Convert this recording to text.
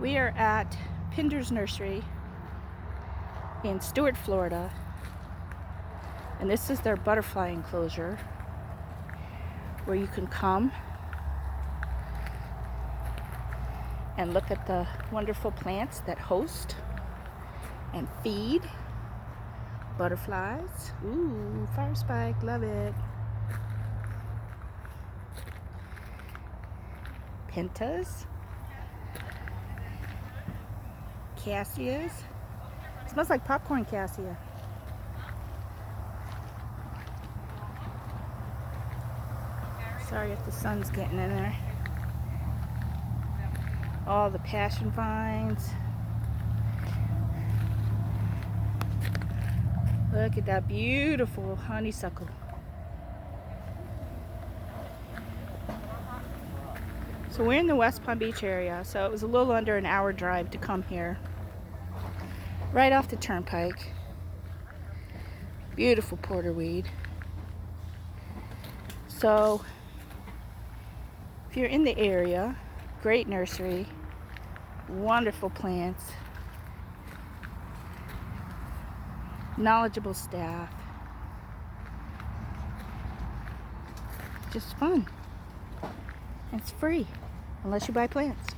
We are at Pinder's Nursery in Stuart, Florida, and this is their butterfly enclosure where you can come and look at the wonderful plants that host and feed butterflies. Ooh, fire spike, love it. Pentas, cassias. It smells like popcorn cassia. Sorry if the sun's getting in there. All the passion vines. Look at that beautiful honeysuckle. So we're in the West Palm Beach area, so it was a little under an hour drive to come here. Right off the turnpike. Beautiful porterweed. So if you're in the area, great nursery, wonderful plants, knowledgeable staff, just fun. It's free unless you buy plants.